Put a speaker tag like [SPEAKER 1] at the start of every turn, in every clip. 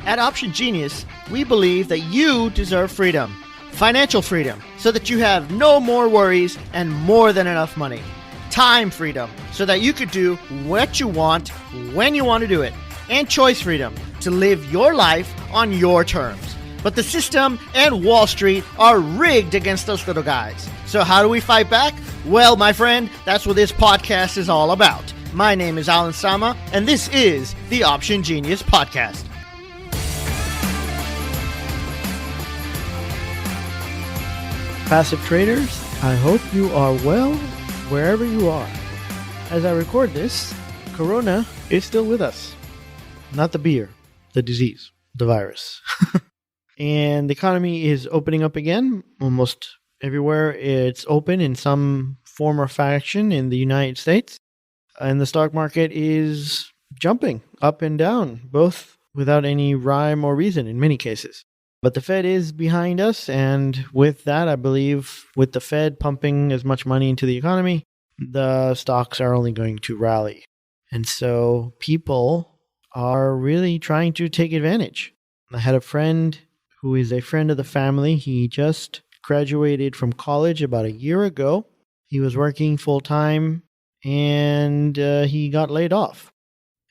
[SPEAKER 1] At Option Genius, we believe that you deserve freedom, financial freedom, so that you have no more worries and more than enough money. Time freedom, so that you could do what you want, when you want to do it. And choice freedom, to live your life on your terms. But the system and Wall Street are rigged against those little guys. So how do we fight back? Well, my friend, that's what this podcast is all about. My name is Alan Sama, and this is the Option Genius Podcast. Passive traders, I hope you are well wherever you are. As I record this, Corona is still with us. Not the beer, the disease, the virus. And the economy is opening up again. Almost everywhere it's open in some form or fashion in the United States. And the stock market is jumping up and down, both without any rhyme or reason in many cases. But the Fed is behind us, and with that, I believe with the Fed pumping as much money into the economy, the stocks are only going to rally. And so people are really trying to take advantage. I had a friend who is a friend of the family. He just graduated from college about a year ago. He was working full-time, and he got laid off.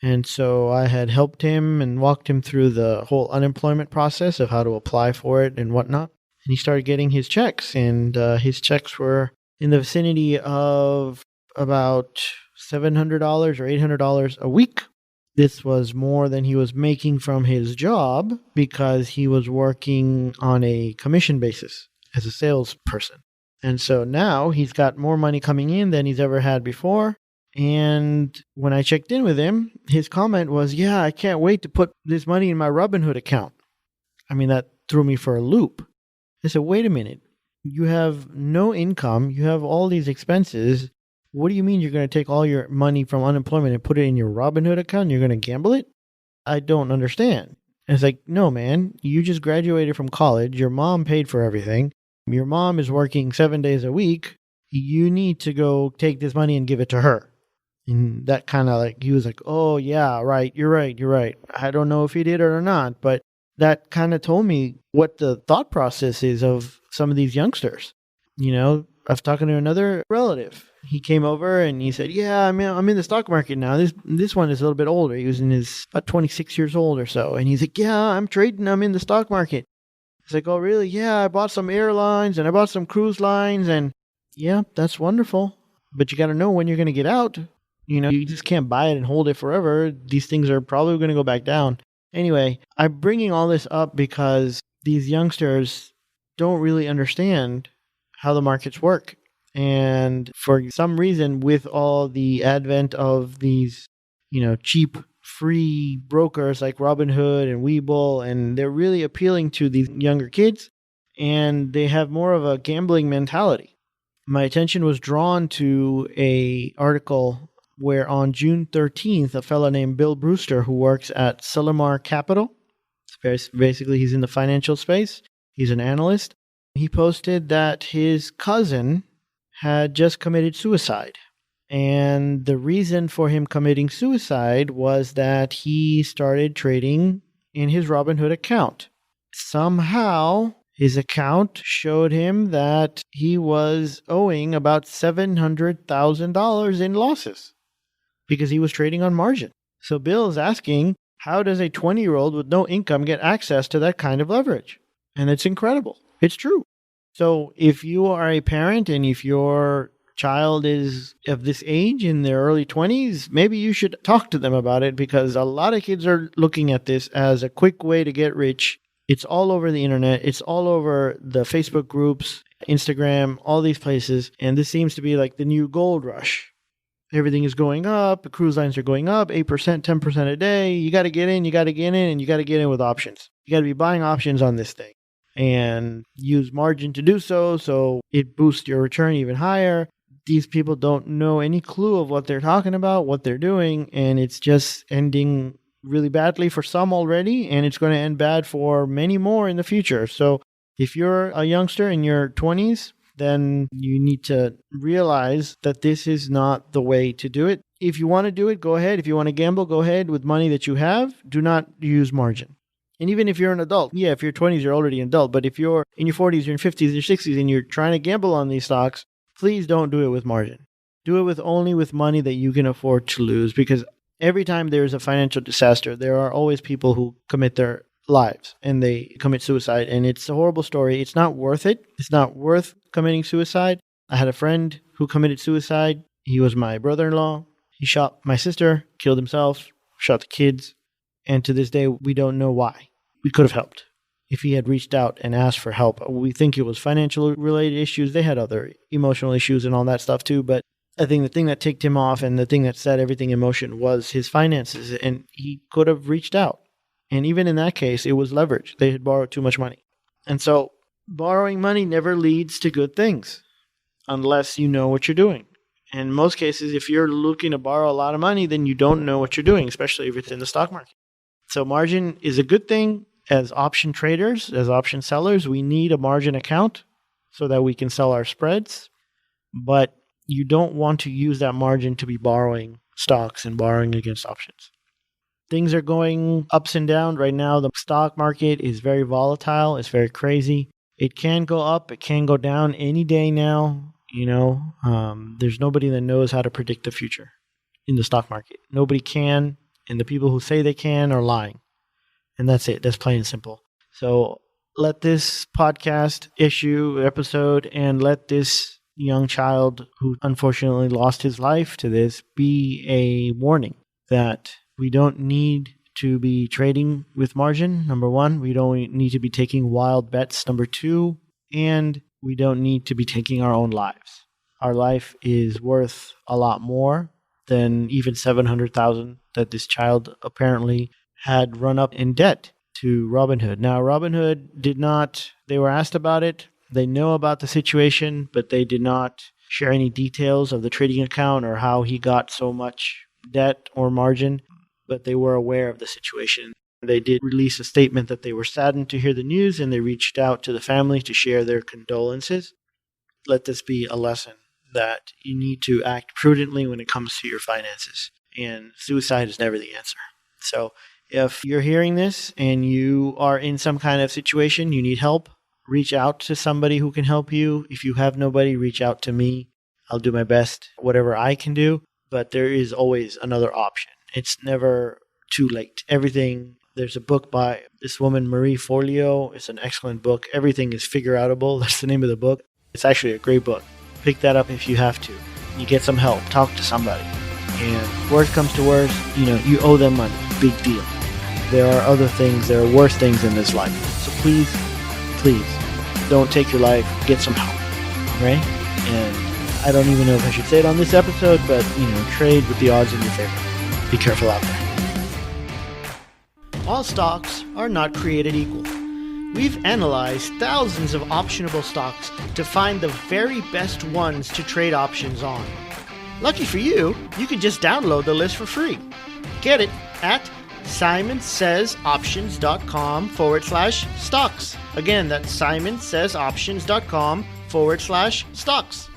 [SPEAKER 1] And so I had helped him and walked him through the whole unemployment process of how to apply for it and whatnot. And he started getting his checks, and his checks were in the vicinity of about $700 or $800 a week. This was more than he was making from his job because he was working on a commission basis as a salesperson. And so now he's got more money coming in than he's ever had before. And when I checked in with him, his comment was, yeah, I can't wait to put this money in my Robinhood account. I mean, that threw me for a loop. I said, wait a minute. You have no income. You have all these expenses. What do you mean you're going to take all your money from unemployment and put it in your Robinhood account and you're going to gamble it? I don't understand. And it's like, no, man, you just graduated from college. Your mom paid for everything. Your mom is working 7 days a week. You need to go take this money and give it to her. And that kind of like, he was like, oh, yeah, right. You're right. I don't know if he did it or not, but that kind of told me what the thought process is of some of these youngsters. You know, I was talking to another relative. He came over and he said, yeah, I'm in the stock market now. This one is a little bit older. He was about 26 years old or so. And he's like, yeah, I'm trading. I'm in the stock market. It's like, oh, really? Yeah, I bought some airlines and I bought some cruise lines. And yeah, that's wonderful. But you got to know when you're going to get out. You know, you just can't buy it and hold it forever. These things are probably going to go back down. Anyway, I'm bringing all this up because these youngsters don't really understand how the markets work. And for some reason, with all the advent of these, cheap, free brokers like Robinhood and Webull, and they're really appealing to these younger kids, and they have more of a gambling mentality. My attention was drawn to an article where on June 13th, a fellow named Bill Brewster, who works at Sillamar Capital, basically he's in the financial space, he's an analyst, he posted that his cousin had just committed suicide. And the reason for him committing suicide was that he started trading in his Robinhood account. Somehow, his account showed him that he was owing about $700,000 in losses because he was trading on margin. So Bill is asking, how does a 20-year-old with no income get access to that kind of leverage? And it's incredible. It's true. So if you are a parent and if your child is of this age in their early 20s, maybe you should talk to them about it, because a lot of kids are looking at this as a quick way to get rich. It's all over the internet. It's all over the Facebook groups, Instagram, all these places. And this seems to be like the new gold rush. Everything is going up. The cruise lines are going up 8%, 10% a day. You got to get in, and you got to get in with options. You got to be buying options on this thing and use margin to do so. So it boosts your return even higher. These people don't know any clue of what they're talking about, what they're doing. And it's just ending really badly for some already. And it's going to end bad for many more in the future. So if you're a youngster in your 20s, then you need to realize that this is not the way to do it. If you want to do it, go ahead. If you want to gamble, go ahead with money that you have. Do not use margin. And even if you're an adult, yeah, if you're 20s, you're already an adult. But if you're in your 40s, you're in 50s, your 60s, and you're trying to gamble on these stocks, please don't do it with margin. Do it with only with money that you can afford to lose, because every time there is a financial disaster, there are always people who commit their lives and they commit suicide. And it's a horrible story. It's not worth it. It's not worth committing suicide. I had a friend who committed suicide. He was my brother-in-law. He shot my sister, killed himself, shot the kids. And to this day, we don't know why. We could have helped if he had reached out and asked for help. We think it was financial related issues. They had other emotional issues and all that stuff too. But I think the thing that ticked him off and the thing that set everything in motion was his finances. And he could have reached out. And even in that case, it was leverage. They had borrowed too much money. And so borrowing money never leads to good things unless you know what you're doing. In most cases, if you're looking to borrow a lot of money, then you don't know what you're doing, especially if it's in the stock market. So margin is a good thing. As option traders, as option sellers, we need a margin account so that we can sell our spreads. But you don't want to use that margin to be borrowing stocks and borrowing against options. Things are going ups and down right now. The stock market is very volatile. It's very crazy. It can go up. It can go down any day now. There's nobody that knows how to predict the future in the stock market. Nobody can. And the people who say they can are lying. And that's it. That's plain and simple. So let this podcast episode and let this young child who unfortunately lost his life to this be a warning that we don't need to be trading with margin, number one. We don't need to be taking wild bets, number two. And we don't need to be taking our own lives. Our life is worth a lot more than even $700,000 that this child apparently had run up in debt to Robinhood. Now, Robinhood they were asked about it. They know about the situation, but they did not share any details of the trading account or how he got so much debt or margin, but they were aware of the situation. They did release a statement that they were saddened to hear the news, and they reached out to the family to share their condolences. Let this be a lesson that you need to act prudently when it comes to your finances. And suicide is never the answer. So if you're hearing this and you are in some kind of situation, you need help, reach out to somebody who can help you. If you have nobody, reach out to me. I'll do my best, whatever I can do. But there is always another option. It's never too late. There's a book by this woman, Marie Forleo. It's an excellent book. Everything is figure-outable. That's the name of the book. It's actually a great book. Pick that up if you have to. You get some help. Talk to somebody. And worst comes to worst, you owe them money. Big deal. There are other things. There are worse things in this life. So please, don't take your life. Get some help. Right? And I don't even know if I should say it on this episode, but, trade with the odds in your favor. Be careful out there. All stocks are not created equal. We've analyzed thousands of optionable stocks to find the very best ones to trade options on. Lucky for you, you can just download the list for free. Get it at simonsaysoptions.com/stocks. Again, that's simonsaysoptions.com/stocks.